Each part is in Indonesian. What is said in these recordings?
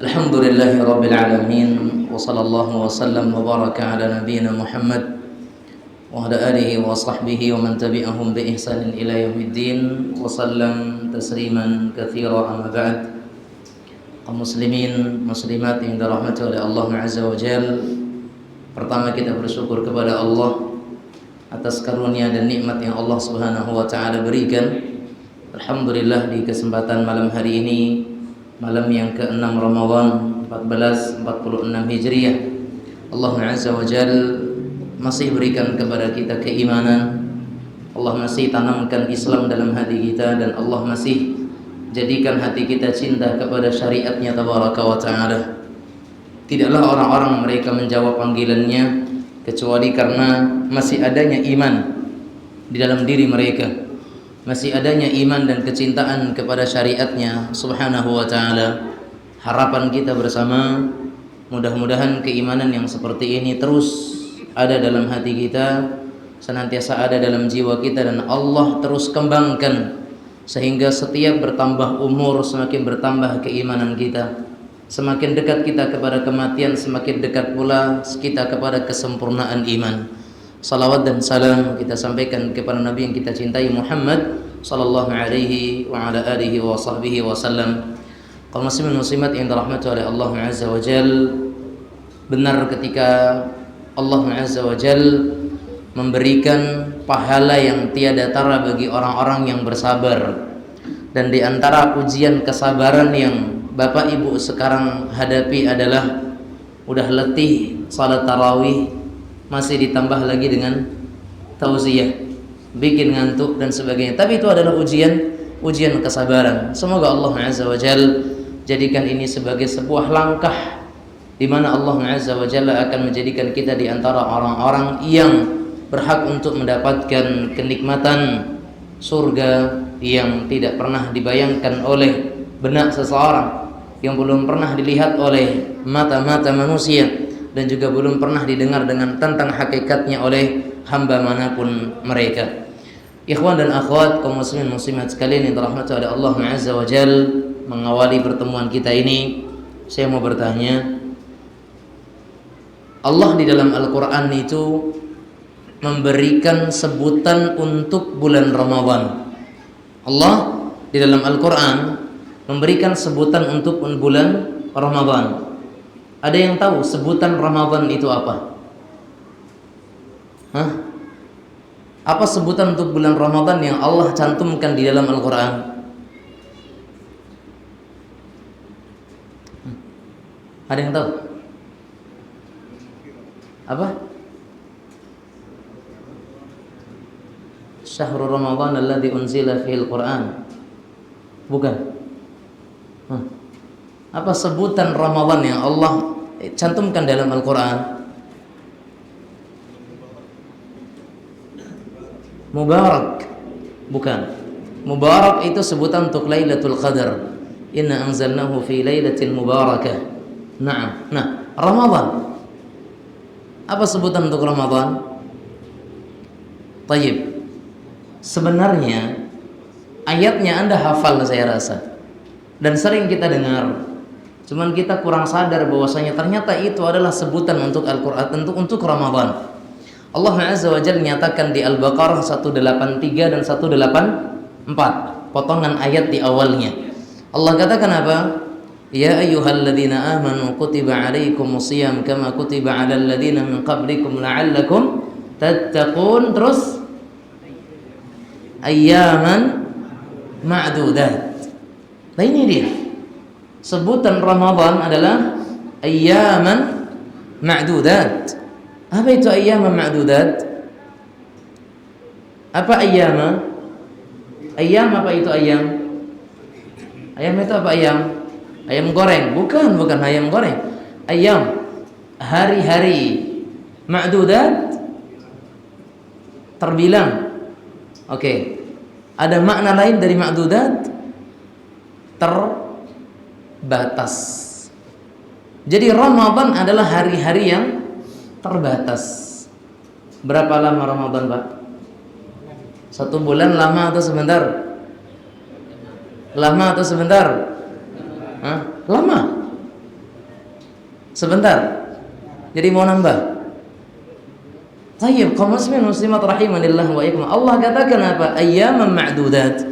Alhamdulillahi Rabbil Alamin. Wa sallallahu wa sallam wa baraka ala nabiyyina Muhammad wa ala alihi wa sahbihi wa man tabi'ahum bi ihsanin ila yaumiddin wa sallam tasliman katsira amma ba'd. Kaum muslimin muslimat yang dirahmati oleh Allah Azza wa Jalla, pertama kita bersyukur kepada Allah atas karunia dan nikmat yang Allah Subhanahu wa taala berikan. Alhamdulillah, di kesempatan malam hari ini, malam yang ke-6 Ramadan 1446 Hijriah, Allah Azza wa Jalla masih berikan kepada kita keimanan. Allah masih tanamkan Islam dalam hati kita, dan Allah masih jadikan hati kita cinta kepada syariatnya tabaraka wa ta'ala. Tidaklah orang-orang mereka menjawab panggilannya kecuali karena masih adanya iman di dalam diri mereka, masih adanya iman dan kecintaan kepada syariatnya subhanahu wa ta'ala. Harapan kita bersama, mudah-mudahan keimanan yang seperti ini terus ada dalam hati kita, senantiasa ada dalam jiwa kita, dan Allah terus kembangkan sehingga setiap bertambah umur semakin bertambah keimanan kita. Semakin dekat kita kepada kematian, semakin dekat pula kita kepada kesempurnaan iman. Salawat dan salam kita sampaikan kepada Nabi yang kita cintai, Muhammad sallallahu alaihi wa ala alihi wa sahbihi wa sallam. Kaum muslimin muslimat yang dirahmati oleh Allah Azza wa Jalla, benar ketika Allah Azza wa Jalla memberikan pahala yang tiada tara bagi orang-orang yang bersabar. Dan di antara ujian kesabaran yang Bapak Ibu sekarang hadapi adalah udah letih salat tarawih, masih ditambah lagi dengan tauziyah, bikin ngantuk dan sebagainya. Tapi itu adalah ujian kesabaran. Semoga Allah Azza wa Jalla jadikan ini sebagai sebuah langkah di mana Allah Azza wa Jalla akan menjadikan kita di antara orang-orang yang berhak untuk mendapatkan kenikmatan surga yang tidak pernah dibayangkan oleh benak seseorang, yang belum pernah dilihat oleh mata-mata manusia, dan juga belum pernah didengar tentang hakikatnya oleh hamba manapun mereka. Ikhwan dan akhwat, kaum muslimin muslimat sekalian yang dirahmati oleh Allah Azza wa Jalla, mengawali pertemuan kita ini saya mau bertanya, Allah di dalam Al-Quran itu memberikan sebutan untuk bulan Ramadan. Allah di dalam Al-Quran memberikan sebutan untuk bulan Ramadan. Ada yang tahu sebutan Ramadan itu apa? Apa sebutan untuk bulan Ramadan yang Allah cantumkan di dalam Al-Quran? Ada yang tahu? Apa? Syahrul Ramadan alladzi unzila fihil Qur'an. Bukan. Apa sebutan Ramadan yang Allah cantumkan dalam Al-Quran? Mubarak. Bukan. Mubarak itu sebutan untuk Lailatul Qadar. Inna anzalnahu fi lailatil mubarakah. Nah, Ramadan. Apa sebutan untuk Ramadan? Tayyib. Sebenarnya ayatnya Anda hafal, saya rasa, dan sering kita dengar, cuman kita kurang sadar bahwasanya ternyata itu adalah sebutan untuk Al-Quran, untuk Ramadan. Allah Azza wa Jalla nyatakan di Al-Baqarah 183 dan 184, potongan ayat di awalnya. Allah katakan apa? Ya ayyuhalladzina amanu kutiba alaikumus shiyam kama kutiba alal ladzina min qablikum la'allakum tattaqun. Terus ayyaman ma'dudat. Nah, ini dia sebutan Ramadan adalah ayyaman ma'dudat. Apa itu ayyaman ma'dudat? Apa ayyama? Ayyam apa itu ayam? Ayam itu apa ayam? Ayam goreng? Bukan ayam goreng. Ayam, hari-hari. Ma'dudat, terbilang. Oke. Ada makna lain dari ma'dudat? Terbatas. Jadi Ramadan adalah hari-hari yang terbatas. Berapa lama Ramadan, Pak? 1 bulan lama atau sebentar? Lama atau sebentar? Lama. Sebentar. Jadi mau nambah. Tayyib, kaum muslimin muslimat rahimanillah wa iyyakum. Allah katakan apa? Ayyaman ma'dudat.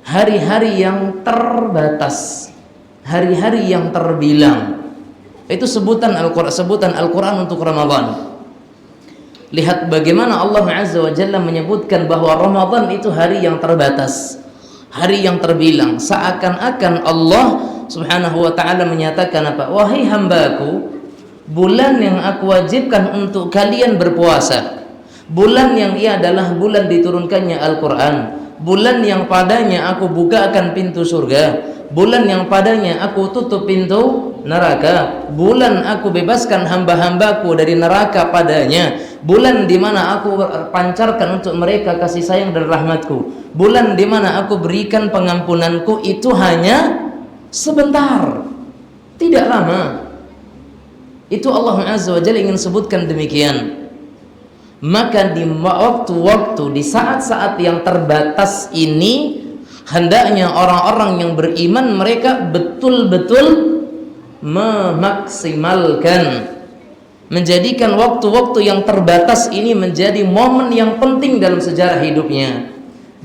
Hari-hari yang terbatas. Hari-hari yang terbilang. Itu sebutan Al-Qur'an untuk Ramadan. Lihat bagaimana Allah Azza wa Jalla menyebutkan bahwa Ramadan itu hari yang terbatas, hari yang terbilang. Seakan-akan Allah Subhanahu wa ta'ala menyatakan apa? Wahai hambaku, bulan yang aku wajibkan untuk kalian berpuasa, bulan yang ia adalah bulan diturunkannya Al-Quran, bulan yang padanya aku bukakan pintu surga, bulan yang padanya aku tutup pintu neraka, bulan aku bebaskan hamba-hambaku dari neraka padanya, bulan di mana aku pancarkan untuk mereka kasih sayang dan rahmatku, bulan di mana aku berikan pengampunanku. Itu hanya sebentar, tidak lama. Itu Allah Azza wa Jalla ingin sebutkan demikian. Maka di waktu-waktu, di saat-saat yang terbatas ini, hendaknya orang-orang yang beriman mereka betul-betul memaksimalkan, menjadikan waktu-waktu yang terbatas ini menjadi momen yang penting dalam sejarah hidupnya.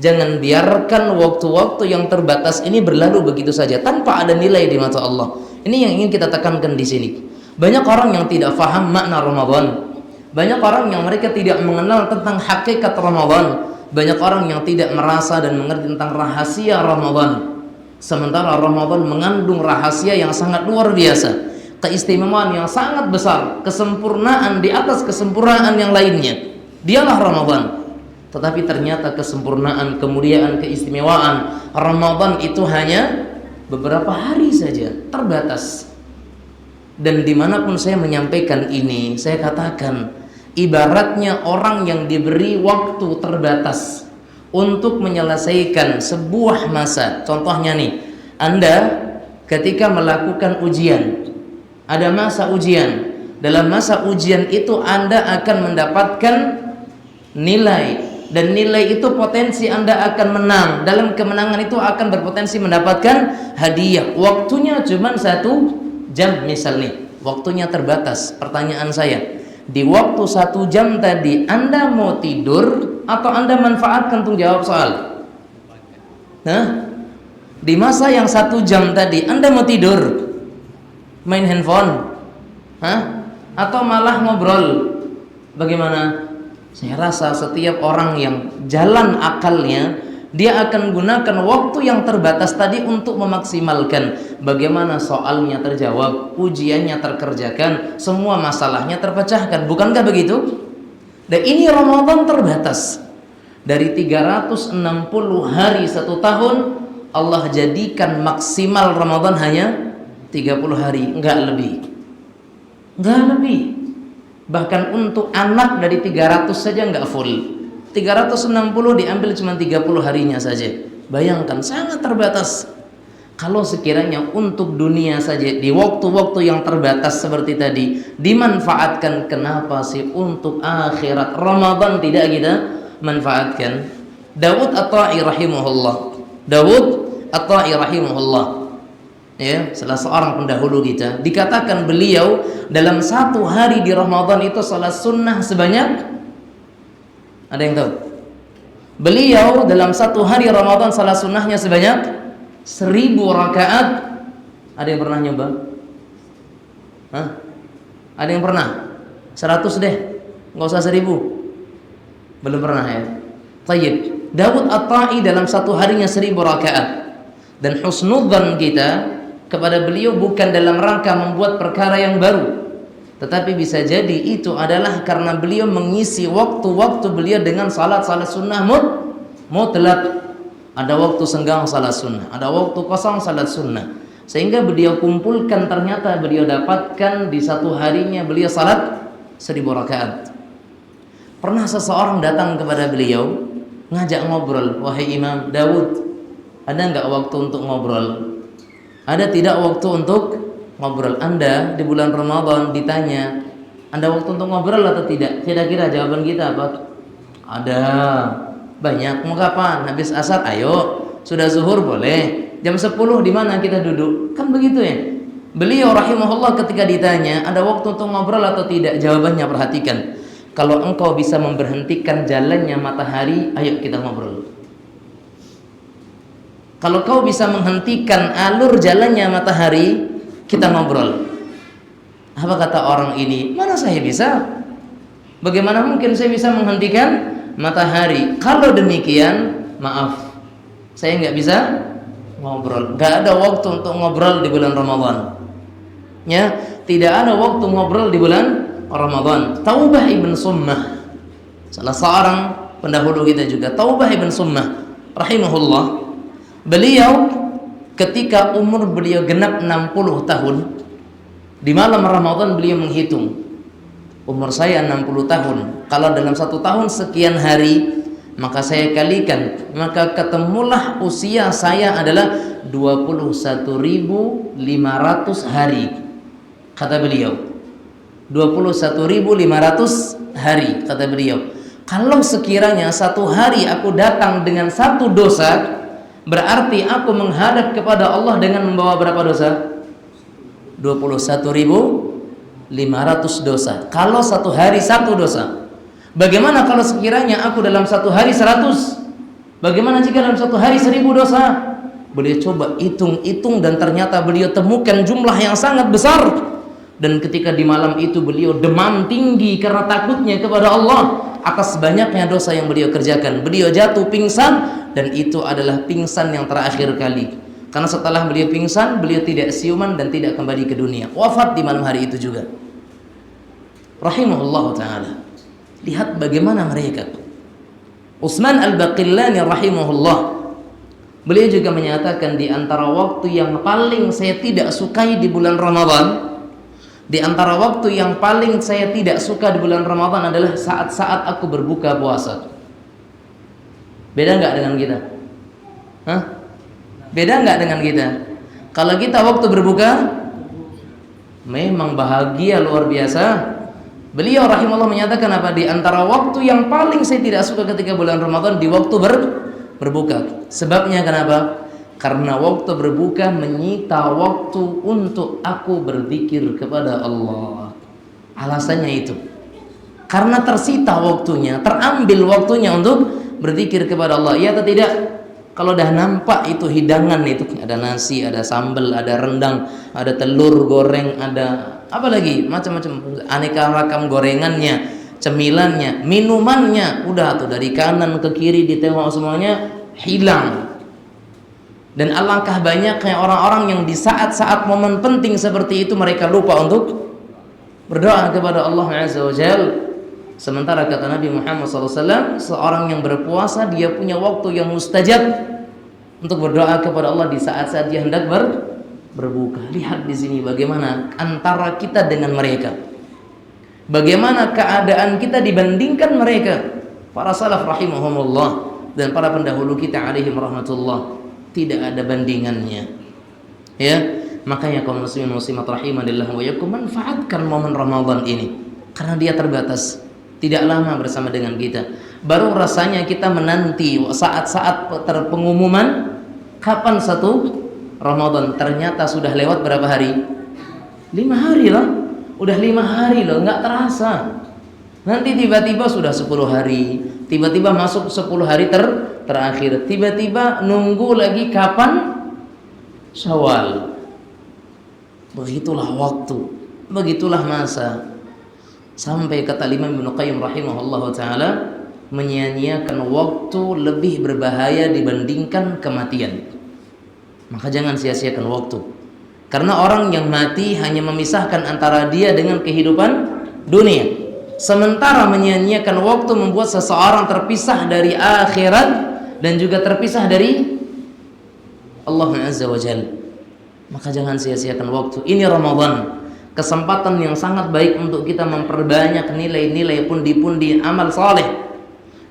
Jangan biarkan waktu-waktu yang terbatas ini berlalu begitu saja tanpa ada nilai di mata Allah. Ini yang ingin kita tekankan di sini. Banyak orang yang tidak faham makna Ramadan. Banyak orang yang mereka tidak mengenal tentang hakikat Ramadan. Banyak orang yang tidak merasa dan mengerti tentang rahasia Ramadan. Sementara Ramadan mengandung rahasia yang sangat luar biasa, keistimewaan yang sangat besar, kesempurnaan di atas kesempurnaan yang lainnya. Dialah Ramadan. Tetapi ternyata kesempurnaan, kemuliaan, keistimewaan Ramadan itu hanya beberapa hari saja, terbatas. Dan dimanapun saya menyampaikan ini, saya katakan ibaratnya orang yang diberi waktu terbatas untuk menyelesaikan sebuah masa. Contohnya nih, Anda ketika melakukan ujian, ada masa ujian. Dalam masa ujian itu Anda akan mendapatkan nilai, dan nilai itu potensi Anda akan menang. Dalam kemenangan itu akan berpotensi mendapatkan hadiah. Waktunya cuma 1 jam misalnya, waktunya terbatas. Pertanyaan saya, di waktu 1 jam tadi Anda mau tidur atau Anda manfaatkan untuk jawab soal? Di masa yang 1 jam tadi Anda mau tidur, main handphone, atau malah ngobrol? Bagaimana? Saya rasa setiap orang yang jalan akalnya, dia akan gunakan waktu yang terbatas tadi untuk memaksimalkan bagaimana soalnya terjawab, ujiannya terkerjakan, semua masalahnya terpecahkan. Bukankah begitu? Dan ini Ramadan terbatas. Dari 360 hari 1 tahun, Allah jadikan maksimal Ramadan hanya 30 hari, enggak lebih. Bahkan untuk anak dari 300 saja enggak full. 360 diambil cuma 30 harinya saja. Bayangkan, sangat terbatas. Kalau sekiranya untuk dunia saja di waktu-waktu yang terbatas seperti tadi dimanfaatkan, kenapa sih untuk akhirat Ramadan tidak kita manfaatkan? Daud At-Ta'i rahimahullah, ya, salah seorang pendahulu kita, dikatakan beliau dalam 1 hari di Ramadan itu salat sunnah sebanyak, ada yang tahu? Beliau dalam 1 hari Ramadan salat sunnahnya sebanyak 1000 rakaat. Ada yang pernah nyoba? Ada yang pernah? 100 deh, nggak usah 1000. Belum pernah ya? Tayyib. Daud At-Ta'i dalam 1 harinya 1000 rakaat. Dan husnudzan kita kepada beliau bukan dalam rangka membuat perkara yang baru, tetapi bisa jadi itu adalah karena beliau mengisi waktu-waktu beliau dengan salat sunnah mutlak. Ada waktu senggang salat sunnah, ada waktu kosong salat sunnah, sehingga beliau kumpulkan, ternyata beliau dapatkan di 1 harinya beliau salat 1000 rakaat. Pernah seseorang datang kepada beliau ngajak ngobrol, wahai Imam Daud, ada enggak waktu untuk ngobrol? Ada tidak waktu untuk ngobrol? Anda di bulan Ramadan ditanya, Anda waktu untuk ngobrol atau tidak? Kira-kira jawaban kita apa? Ada. Banyak. Mau kapan? Habis asar? Ayo. Sudah zuhur boleh. Jam 10 di mana kita duduk? Kan begitu ya. Beliau rahimahullah ketika ditanya ada waktu untuk ngobrol atau tidak, jawabannya perhatikan, kalau engkau bisa memberhentikan jalannya matahari, ayo kita ngobrol. Kalau kau bisa menghentikan alur jalannya matahari, kita ngobrol. Apa kata orang ini? Mana saya bisa? Bagaimana mungkin saya bisa menghentikan matahari? Kalau demikian, maaf, saya nggak bisa ngobrol. Nggak ada waktu untuk ngobrol di bulan Ramadan. Ya, tidak ada waktu ngobrol di bulan Ramadan. Taubah ibn Summah, salah seorang pendahulu kita juga, Taubah ibn Summah, rahimahullah. Beliau ketika umur beliau genap 60 tahun, di malam Ramadan beliau menghitung, umur saya 60 tahun, kalau dalam satu tahun sekian hari, maka saya kalikan, maka ketemulah usia saya adalah 21.500 hari. Kata beliau 21.500 hari, kata beliau. Kalau sekiranya satu hari aku datang dengan satu dosa, berarti aku menghadap kepada Allah dengan membawa berapa dosa? 21.500 dosa. Kalau satu hari satu dosa. Bagaimana kalau sekiranya aku dalam satu hari 100? Bagaimana jika dalam satu hari 1.000 dosa? Beliau coba hitung-hitung dan ternyata beliau temukan jumlah yang sangat besar. Dan ketika di malam itu beliau demam tinggi karena takutnya kepada Allah atas banyaknya dosa yang beliau kerjakan. Beliau jatuh pingsan, dan itu adalah pingsan yang terakhir kali. Karena setelah beliau pingsan, beliau tidak siuman dan tidak kembali ke dunia. Wafat di malam hari itu juga. Rahimahullah ta'ala. Lihat bagaimana mereka. Utsman al-Baqillani rahimahullah, beliau juga menyatakan, di antara waktu yang paling saya tidak sukai di bulan Ramadan, di antara waktu yang paling saya tidak suka di bulan Ramadan adalah saat-saat aku berbuka puasa. Beda nggak dengan kita? Hah? Beda nggak dengan kita? Kalau kita waktu berbuka memang bahagia luar biasa. Beliau rahimahullah menyatakan apa? Di antara waktu yang paling saya tidak suka ketika bulan Ramadan, di waktu berbuka. Sebabnya kenapa? Karena waktu berbuka menyita waktu untuk aku berzikir kepada Allah. Alasannya itu, karena tersita waktunya, terambil waktunya untuk berzikir kepada Allah. Iya atau tidak? Kalau dah nampak itu hidangan, itu ada nasi, ada sambal, ada rendang, ada telur goreng, ada apa lagi, macam-macam aneka ragam gorengannya, cemilannya, minumannya, udah tuh dari kanan ke kiri ditengok semuanya hilang. Dan alangkah banyaknya orang-orang yang di saat-saat momen penting seperti itu mereka lupa untuk berdoa kepada Allah Azza wa Jalla. Sementara kata Nabi Muhammad SAW, seorang yang berpuasa dia punya waktu yang mustajab untuk berdoa kepada Allah di saat-saat dia hendak berbuka. Lihat di sini bagaimana antara kita dengan mereka, bagaimana keadaan kita dibandingkan mereka. Para salaf rahimahumullah dan para pendahulu kita alaihim rahmatullah, tidak ada bandingannya. Ya, makanya kaum muslimin muslimat rahimanillah wa yakum, manfaatkan momen Ramadan ini karena dia terbatas, tidak lama bersama dengan kita. Baru rasanya kita menanti saat-saat pengumuman kapan satu Ramadan, ternyata sudah lewat berapa hari? 5 hari lah. Udah 5 hari loh, nggak terasa. Nanti tiba-tiba sudah 10 hari, tiba-tiba masuk 10 hari terakhir, tiba-tiba nunggu lagi kapan Syawal. Begitulah waktu, begitulah masa. Sampai kata Imam Ibnu Qayyim rahimahullah ta'ala, menyia-nyiakan waktu lebih berbahaya dibandingkan kematian. Maka jangan sia-siakan waktu. Karena orang yang mati hanya memisahkan antara dia dengan kehidupan dunia. Sementara menyia-nyiakan waktu membuat seseorang terpisah dari akhirat dan juga terpisah dari Allah Azza wa Jalla. Maka jangan sia-siakan waktu. Ini Ramadan, kesempatan yang sangat baik untuk kita memperbanyak nilai-nilai pundi-pundi amal saleh.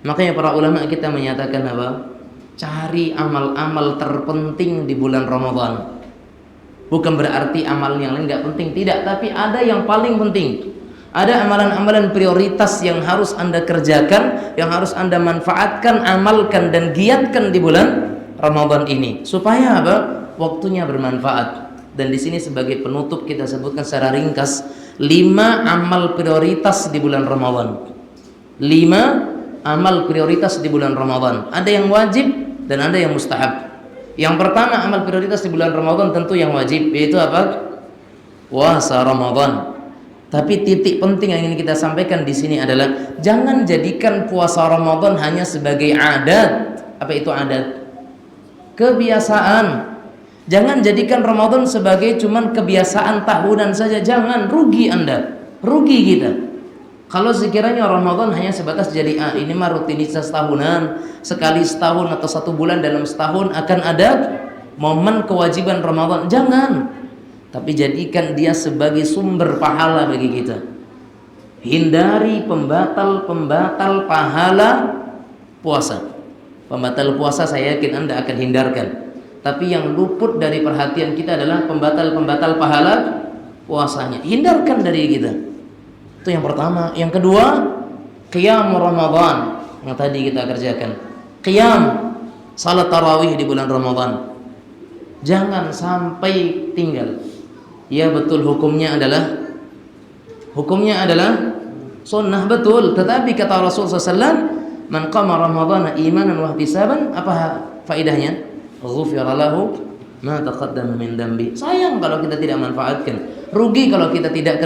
Makanya para ulama kita menyatakan apa? Cari amal-amal terpenting di bulan Ramadan. Bukan berarti amal yang lain nggak penting, tidak, tapi ada yang paling penting. Ada amalan-amalan prioritas yang harus Anda kerjakan, yang harus Anda manfaatkan, amalkan dan giatkan di bulan Ramadan ini. Supaya apa? Waktunya bermanfaat. Dan di sini sebagai penutup kita sebutkan secara ringkas 5 amal prioritas di bulan Ramadan. 5 amal prioritas di bulan Ramadan. Ada yang wajib dan ada yang mustahab. Yang pertama amal prioritas di bulan Ramadan tentu yang wajib, yaitu apa? Puasa Ramadan. Tapi titik penting yang ingin kita sampaikan di sini adalah jangan jadikan puasa Ramadan hanya sebagai adat. Apa itu adat? Kebiasaan. Jangan jadikan Ramadan sebagai cuman kebiasaan tahunan saja. Jangan, rugi Anda, rugi kita. Kalau sekiranya Ramadan hanya sebatas jadi ini mah rutinitas tahunan, sekali setahun atau 1 bulan dalam setahun akan ada momen kewajiban Ramadan. Jangan. Tapi jadikan dia sebagai sumber pahala bagi kita. Hindari pembatal pahala puasa. Pembatal puasa saya yakin Anda akan hindarkan. Tapi yang luput dari perhatian kita adalah pembatal pahala puasanya. Hindarkan dari kita. Itu yang pertama. Yang kedua, qiyam Ramadan yang tadi kita kerjakan. Qiyam salat tarawih di bulan Ramadan. Jangan sampai tinggal. Ya betul hukumnya adalah sunnah, betul. Tetapi kata Rasulullah SAW, man qama Ramadhana imanan wa ihtisaban, apa faedahnya? Ghufira lahu ma taqaddama min dambi. Sayang kalau kita tidak manfaatkan, rugi kalau kita tidak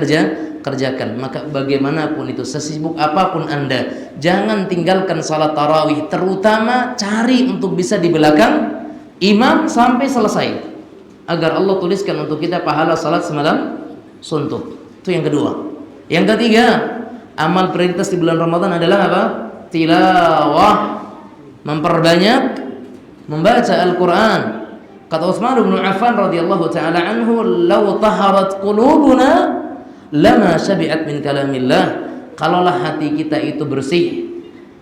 kerjakan. Maka bagaimanapun itu, sesibuk apapun Anda, jangan tinggalkan salat tarawih. Terutama cari untuk bisa di belakang imam sampai selesai, agar Allah tuliskan untuk kita pahala salat semalam suntuk. Itu yang kedua. Yang ketiga, amal prioritas di bulan Ramadan adalah apa? Tilawah, memperbanyak membaca Al-Quran. Kata Utsman bin Affan radhiyallahu taala anhu, "Law taharat qulubuna lama syabi'at min kalamillah." Kalaulah hati kita itu bersih,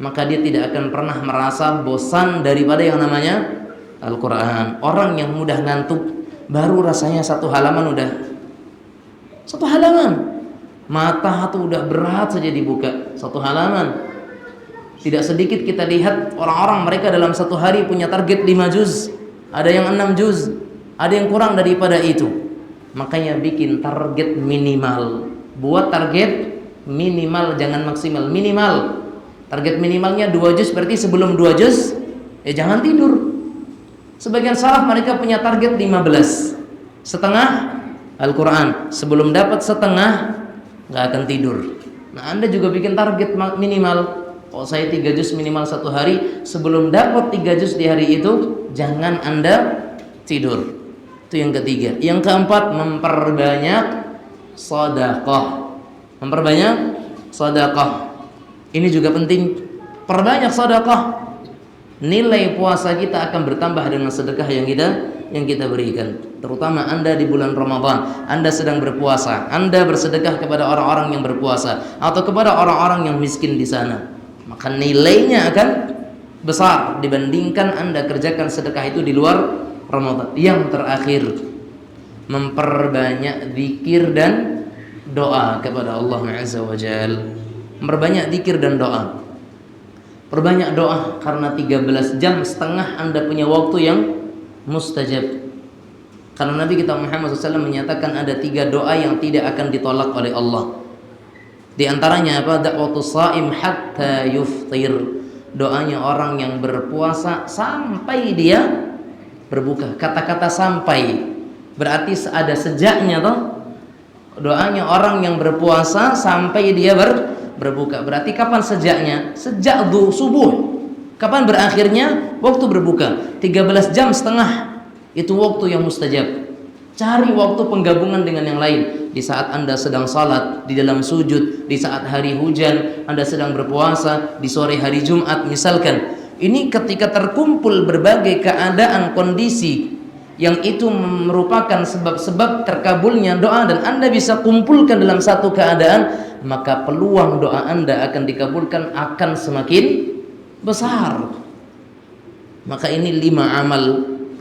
maka dia tidak akan pernah merasa bosan daripada yang namanya Al-Quran. Orang yang mudah ngantuk, baru rasanya 1 halaman udah 1 halaman, mata tuh udah berat saja dibuka 1 halaman. Tidak sedikit kita lihat orang-orang mereka dalam 1 hari punya target 5 juz, ada yang 6 juz, ada yang kurang daripada itu. Makanya bikin target minimal. Buat target minimal, jangan maksimal, minimal. Target minimalnya 2 juz, berarti sebelum 2 juz jangan tidur. Sebagian salaf mereka punya target 15, setengah Al-Quran. Sebelum dapat setengah nggak akan tidur. Nah, Anda juga bikin target minimal. Oh, saya 3 juz minimal 1 hari. Sebelum dapat 3 juz di hari itu, jangan Anda tidur. Itu yang ketiga. Yang keempat, memperbanyak sedekah. Memperbanyak sedekah. Ini juga penting. Perbanyak sedekah. Nilai puasa kita akan bertambah dengan sedekah yang kita berikan. Terutama Anda di bulan Ramadan, Anda sedang berpuasa, Anda bersedekah kepada orang-orang yang berpuasa atau kepada orang-orang yang miskin di sana, maka nilainya akan besar dibandingkan Anda kerjakan sedekah itu di luar Ramadan. Yang terakhir, memperbanyak zikir dan doa kepada Allah Azza wa Jalla. Memperbanyak zikir dan doa. Perbanyak doa, karena 13,5 jam Anda punya waktu yang mustajab. Karena Nabi kita Muhammad SAW menyatakan ada 3 doa yang tidak akan ditolak oleh Allah. Di antaranya apa? Da'watus shaim hatta yuftir. Doanya orang yang berpuasa sampai dia berbuka. Kata-kata sampai berarti ada sejaknya toh. Doanya orang yang berpuasa sampai dia berbuka. Berarti kapan sejaknya? Sejak subuh. Kapan berakhirnya? Waktu berbuka. 13,5 jam itu waktu yang mustajab. Cari waktu penggabungan dengan yang lain. Di saat Anda sedang salat, di dalam sujud, di saat hari hujan, Anda sedang berpuasa, di sore hari Jumat misalkan. Ini ketika terkumpul berbagai keadaan, kondisi yang itu merupakan sebab-sebab terkabulnya doa, dan Anda bisa kumpulkan dalam satu keadaan, maka peluang doa Anda akan dikabulkan akan semakin besar. Maka ini 5 amal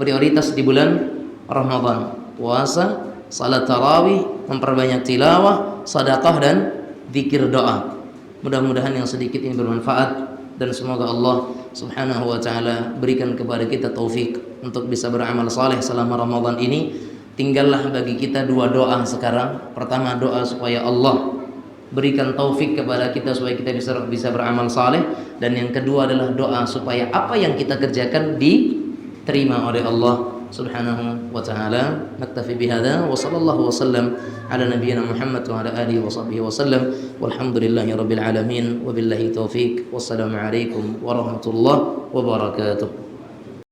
prioritas di bulan Ramadan: puasa, salat tarawih, memperbanyak tilawah, sedekah dan zikir doa. Mudah-mudahan yang sedikit ini bermanfaat, dan semoga Allah Subhanahu wa taala berikan kepada kita taufik untuk bisa beramal saleh selama Ramadan ini, Tinggallah bagi kita dua doa sekarang. Pertama, doa supaya Allah berikan taufik kepada kita supaya kita bisa beramal saleh, dan yang kedua adalah doa supaya apa yang kita kerjakan diterima oleh Allah Subhanahu wa taala. Naktafi bihadza wa sallallahu wasallam ala nabiyyina Muhammad wa ala alihi wa sahbihi wasallam. Walhamdulillahi rabbil alamin wa billahi taufik. Wassalamu alaikum warahmatullahi wabarakatuh.